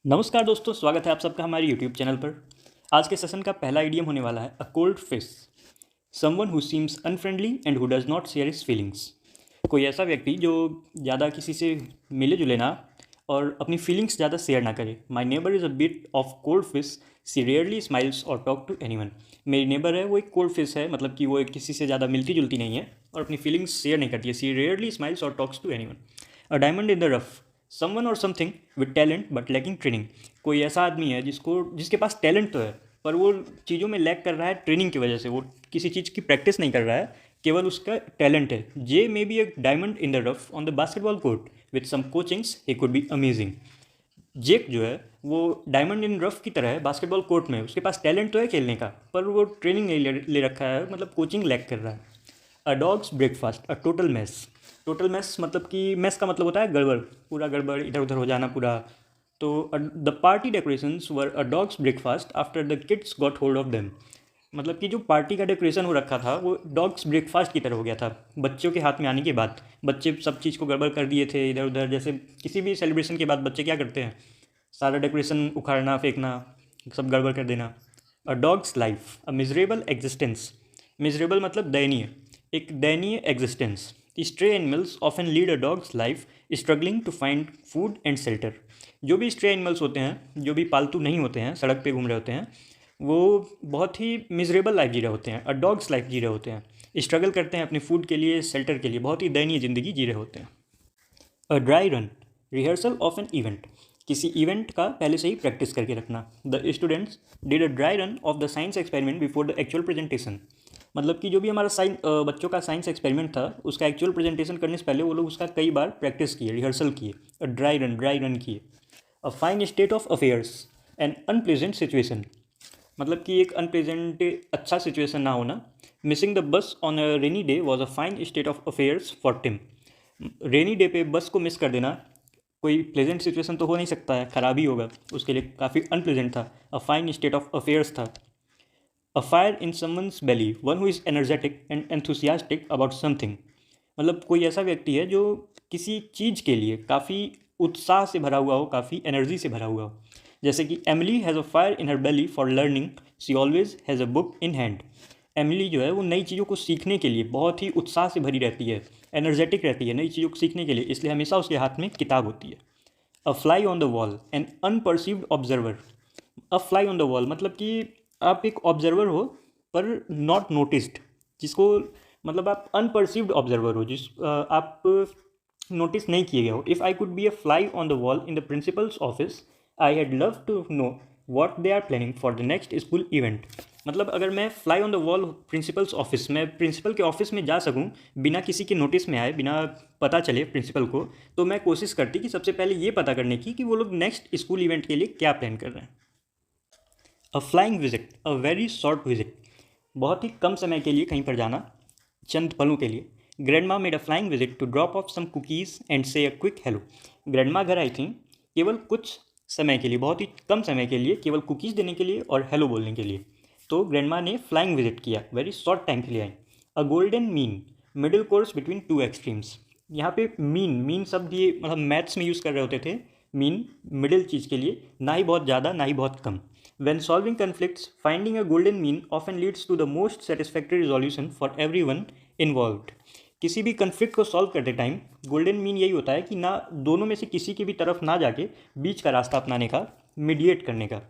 नमस्कार दोस्तों, स्वागत है आप सबका हमारे यूट्यूब चैनल पर। आज के सेशन का पहला इडियम होने वाला है a cold fish. Someone who seems unfriendly and who does not share his feelings. कोई ऐसा व्यक्ति जो ज़्यादा किसी से मिले जुले ना और अपनी फीलिंग्स ज़्यादा शेयर ना करे। My neighbour is a bit of cold fish, she rarely smiles और टॉक टू एनीवन। मेरी नेबर है वो एक कोल्ड फिश है, मतलब कि वो किसी से ज़्यादा मिलती जुलती नहीं है और अपनी फीलिंग्स शेयर नहीं करती है। She rarely smiles or talks to anyone. A diamond in the rough, someone or something with talent but lacking training. कोई ऐसा आदमी है जिसके पास टैलेंट तो है पर वो चीज़ों में लैक कर रहा है ट्रेनिंग की वजह से। वो किसी चीज़ की प्रैक्टिस नहीं कर रहा है, केवल उसका टैलेंट है। Jay may be a diamond in the rough on the basketball court with some coachings he could be amazing. Jake जो है वो डायमंड इन रफ की तरह है बास्केटबॉल कोर्ट में। उसके पास टैलेंट तो है खेलने का, पर वो ट्रेनिंग नहीं ले रखा है, मतलब कोचिंग लैक कर रहा है। A dog's breakfast a total mess. Total mess मतलब कि मैस का मतलब होता है गड़बड़, पूरा गड़बड़, इधर उधर हो जाना पूरा। तो the party decorations were a dog's breakfast after the kids got hold of them. मतलब कि जो पार्टी का डेकोरेशन हो रखा था वो डॉग्स ब्रेकफास्ट की तरह हो गया था बच्चों के हाथ में आने के बाद। बच्चे सब चीज़ को गड़बड़ कर दिए थे इधर उधर। जैसे किसी भी सेलिब्रेशन के बाद बच्चे क्या करते हैं, सारा डेकोरेशन उखाड़ना फेंकना, सब गड़बड़ कर देना। A dog's life a miserable existence. Miserable मतलब दयनीय, एक दयनीय existence. Stray animals often lead a dog's life struggling to find food and shelter. जो भी स्ट्रे एनिमल्स होते हैं, जो भी पालतू नहीं होते हैं, सड़क पे घूम रहे होते हैं, वो बहुत ही मिजरेबल लाइफ जी रहे होते हैं, अ डॉग्स लाइफ जी रहे होते हैं। स्ट्रगल करते हैं अपने फूड के लिए, शेल्टर के लिए, बहुत ही दयनीय ज़िंदगी जी रहे होते हैं। A dry run rehearsal of an event. किसी इवेंट का पहले से ही प्रैक्टिस करके रखना। The students did a dry run of the science experiment before the actual presentation. मतलब कि जो भी हमारा बच्चों का साइंस एक्सपेरिमेंट था, उसका एक्चुअल प्रेजेंटेशन करने से पहले वो लोग उसका कई बार प्रैक्टिस किए, रिहर्सल किए, ड्राई रन किए। A fine state of affairs an unpleasant situation. मतलब कि एक अनप्लेजेंट अच्छा सिचुएशन ना होना। Missing the bus on a rainy day was a fine state of affairs for Tim. Rainy day पे बस को मिस कर देना कोई प्लेजेंट सिचुएशन तो हो नहीं सकता है, ख़राब ही होगा, उसके लिए काफ़ी अनप्लेजेंट था, a fine state of affairs था। A fire in someone's belly, one who is energetic and enthusiastic about something. मतलब कोई ऐसा व्यक्ति है जो किसी चीज़ के लिए काफ़ी उत्साह से भरा हुआ हो, काफ़ी एनर्जी से भरा हुआ हो। जैसे कि Emily has a fire in her belly for learning, she always has a book in hand. Emily जो है वो नई चीज़ों को सीखने के लिए बहुत ही उत्साह से भरी रहती है, एनर्जेटिक रहती है नई चीज़ों को सीखने के लिए, इसलिए हमेशा उसके हाथ में किताब होती है। A fly on the wall an unperceived observer. A fly on the wall मतलब कि आप एक ऑब्जर्वर हो पर नॉट नोटिस्ड, जिसको मतलब आप अनपर्सीव्ड ऑब्जर्वर हो, आप नोटिस नहीं किए गए हो। If I could be a fly on the wall in the principal's office, I had love to know what they are planning for the next school event. मतलब अगर मैं fly on the wall principal's office, मैं principal के office में जा सकूं बिना किसी के नोटिस में आए, बिना पता चले प्रिंसिपल को, तो मैं कोशिश करती कि सबसे पहले ये पता करने की कि वो लोग नेक्स्ट स्कूल इवेंट के लिए क्या प्लान कर रहे हैं। अ flying visit a very short visit. बहुत ही कम समय के लिए कहीं पर जाना, चंद पलों के लिए। Grandma made a flying visit to drop off some cookies and say a quick hello. Grand माँ घर आई थी केवल कुछ समय के लिए, बहुत ही कम समय के लिए, केवल कुकीज़ देने के लिए और हेलो बोलने के लिए। तो ग्रैंड माँ ने फ्लाइंग विजिट किया, वेरी शॉर्ट टाइम के लिए आई। A golden mean middle course between two extremes. यहाँ पे मीन शब्द ये मतलब मैथ्स में यूज़ कर रहे होते थे। मीन मिडिल चीज़ के लिए, ना ही बहुत ज़्यादा ना ही बहुत कम। When solving conflicts, finding a golden mean often leads to the most satisfactory resolution for everyone involved. किसी भी कन्फ्लिक्ट को सॉल्व करते टाइम गोल्डन मीन यही होता है कि ना दोनों में से किसी की भी तरफ ना जाके बीच का रास्ता अपनाने का, मीडिएट करने का।